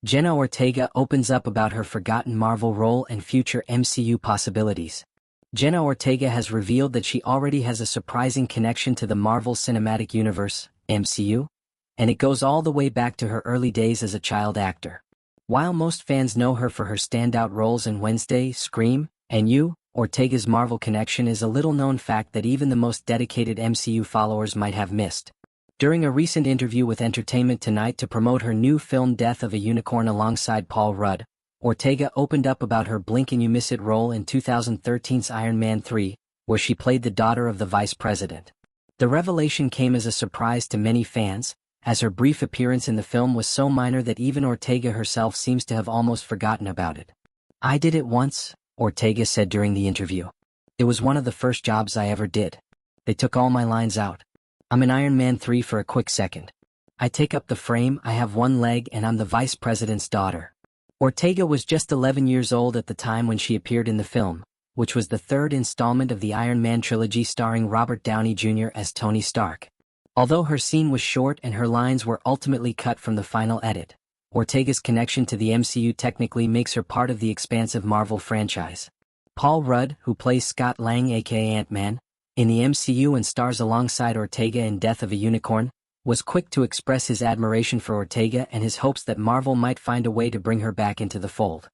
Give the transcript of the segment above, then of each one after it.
Jenna Ortega opens up about her forgotten Marvel role and future MCU possibilities. Jenna Ortega has revealed that she already has a surprising connection to the Marvel Cinematic Universe, MCU, and it goes all the way back to her early days as a child actor. While most fans know her for her standout roles in Wednesday, Scream, and You, Ortega's Marvel connection is a little-known fact that even the most dedicated MCU followers might have missed. During a recent interview with Entertainment Tonight to promote her new film Death of a Unicorn alongside Paul Rudd, Ortega opened up about her Blink and You Miss It role in 2013's Iron Man 3, where she played the daughter of the vice president. The revelation came as a surprise to many fans, as her brief appearance in the film was so minor that even Ortega herself seems to have almost forgotten about it. "I did it once," Ortega said during the interview. "It was one of the first jobs I ever did. They took all my lines out. I'm in Iron Man 3 for a quick second. I take up the frame, I have one leg, and I'm the vice president's daughter." Ortega was just 11 years old at the time when she appeared in the film, which was the third installment of the Iron Man trilogy starring Robert Downey Jr. as Tony Stark. Although her scene was short and her lines were ultimately cut from the final edit, Ortega's connection to the MCU technically makes her part of the expansive Marvel franchise. Paul Rudd, who plays Scott Lang aka Ant-Man, in the MCU and stars alongside Ortega in Death of a Unicorn, was quick to express his admiration for Ortega and his hopes that Marvel might find a way to bring her back into the fold.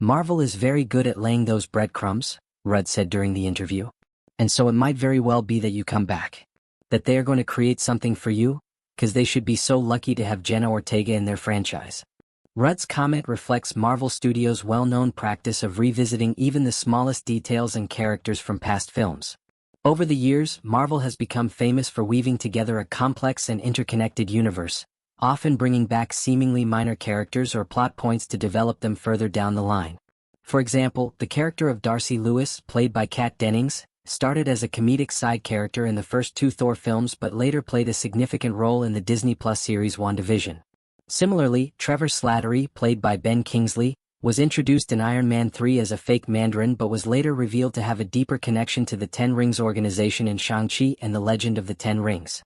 "Marvel is very good at laying those breadcrumbs," Rudd said during the interview. "And so it might very well be that you come back. That they are going to create something for you, 'cause they should be so lucky to have Jenna Ortega in their franchise." Rudd's comment reflects Marvel Studios' well-known practice of revisiting even the smallest details and characters from past films. Over the years, Marvel has become famous for weaving together a complex and interconnected universe, often bringing back seemingly minor characters or plot points to develop them further down the line. For example, the character of Darcy Lewis, played by Kat Dennings, started as a comedic side character in the first two Thor films but later played a significant role in the Disney Plus series WandaVision. Similarly, Trevor Slattery, played by Ben Kingsley, was introduced in Iron Man 3 as a fake Mandarin but was later revealed to have a deeper connection to the Ten Rings organization in Shang-Chi and the Legend of the Ten Rings.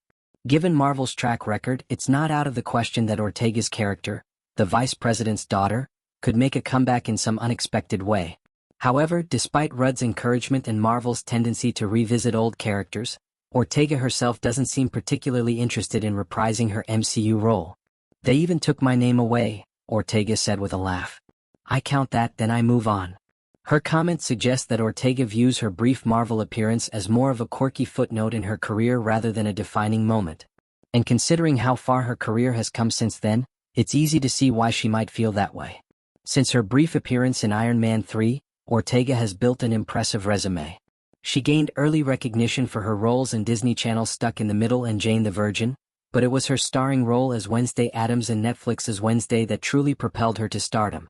Given Marvel's track record, it's not out of the question that Ortega's character, the vice president's daughter, could make a comeback in some unexpected way. However, despite Rudd's encouragement and Marvel's tendency to revisit old characters, Ortega herself doesn't seem particularly interested in reprising her MCU role. "They even took my name away," Ortega said with a laugh. "I count that, then I move on." Her comment suggests that Ortega views her brief Marvel appearance as more of a quirky footnote in her career rather than a defining moment. And considering how far her career has come since then, it's easy to see why she might feel that way. Since her brief appearance in Iron Man 3, Ortega has built an impressive resume. She gained early recognition for her roles in Disney Channel's Stuck in the Middle and Jane the Virgin, but it was her starring role as Wednesday Addams in Netflix's Wednesday that truly propelled her to stardom.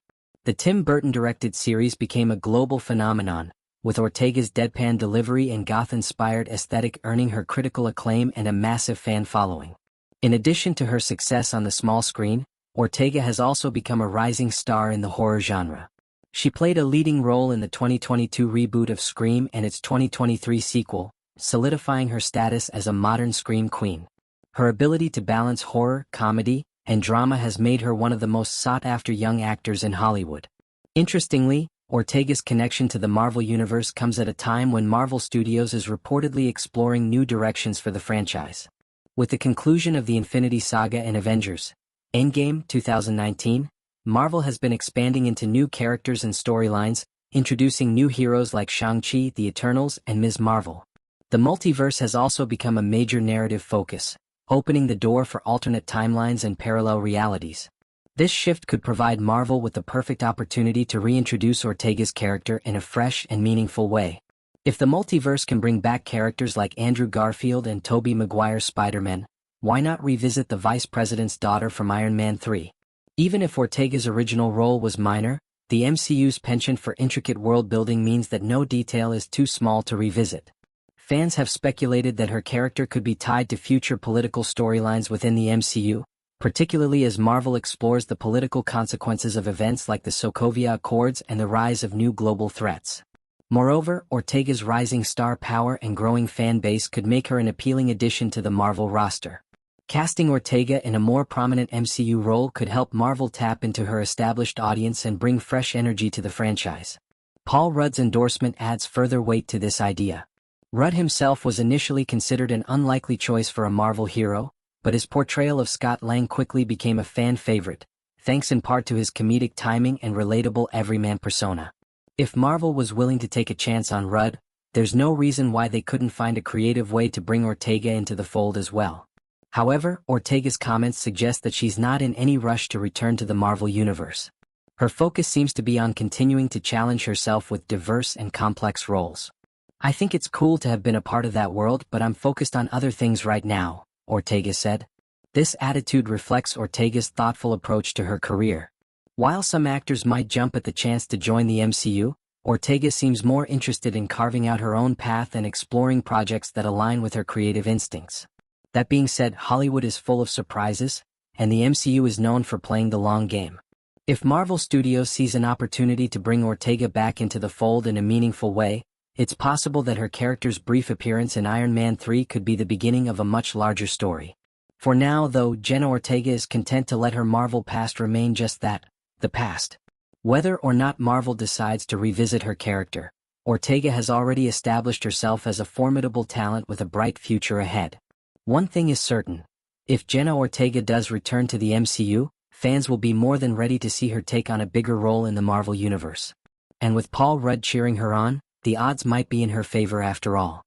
The Tim Burton-directed series became a global phenomenon, with Ortega's deadpan delivery and goth-inspired aesthetic earning her critical acclaim and a massive fan following. In addition to her success on the small screen, Ortega has also become a rising star in the horror genre. She played a leading role in the 2022 reboot of Scream and its 2023 sequel, solidifying her status as a modern scream queen. Her ability to balance horror, comedy, and drama has made her one of the most sought-after young actors in Hollywood. Interestingly, Ortega's connection to the Marvel Universe comes at a time when Marvel Studios is reportedly exploring new directions for the franchise. With the conclusion of the Infinity Saga and Avengers Endgame 2019, Marvel has been expanding into new characters and storylines, introducing new heroes like Shang-Chi, the Eternals, and Ms. Marvel. The multiverse has also become a major narrative focus, opening the door for alternate timelines and parallel realities. This shift could provide Marvel with the perfect opportunity to reintroduce Ortega's character in a fresh and meaningful way. If the multiverse can bring back characters like Andrew Garfield and Tobey Maguire's Spider-Man, why not revisit the vice president's daughter from Iron Man 3? Even if Ortega's original role was minor, the MCU's penchant for intricate world-building means that no detail is too small to revisit. Fans have speculated that her character could be tied to future political storylines within the MCU, particularly as Marvel explores the political consequences of events like the Sokovia Accords and the rise of new global threats. Moreover, Ortega's rising star power and growing fan base could make her an appealing addition to the Marvel roster. Casting Ortega in a more prominent MCU role could help Marvel tap into her established audience and bring fresh energy to the franchise. Paul Rudd's endorsement adds further weight to this idea. Rudd himself was initially considered an unlikely choice for a Marvel hero, but his portrayal of Scott Lang quickly became a fan favorite, thanks in part to his comedic timing and relatable everyman persona. If Marvel was willing to take a chance on Rudd, there's no reason why they couldn't find a creative way to bring Ortega into the fold as well. However, Ortega's comments suggest that she's not in any rush to return to the Marvel universe. Her focus seems to be on continuing to challenge herself with diverse and complex roles. "I think it's cool to have been a part of that world, but I'm focused on other things right now," Ortega said. This attitude reflects Ortega's thoughtful approach to her career. While some actors might jump at the chance to join the MCU, Ortega seems more interested in carving out her own path and exploring projects that align with her creative instincts. That being said, Hollywood is full of surprises, and the MCU is known for playing the long game. If Marvel Studios sees an opportunity to bring Ortega back into the fold in a meaningful way, it's possible that her character's brief appearance in Iron Man 3 could be the beginning of a much larger story. For now, though, Jenna Ortega is content to let her Marvel past remain just that, the past. Whether or not Marvel decides to revisit her character, Ortega has already established herself as a formidable talent with a bright future ahead. One thing is certain: if Jenna Ortega does return to the MCU, fans will be more than ready to see her take on a bigger role in the Marvel Universe. And with Paul Rudd cheering her on, the odds might be in her favor after all.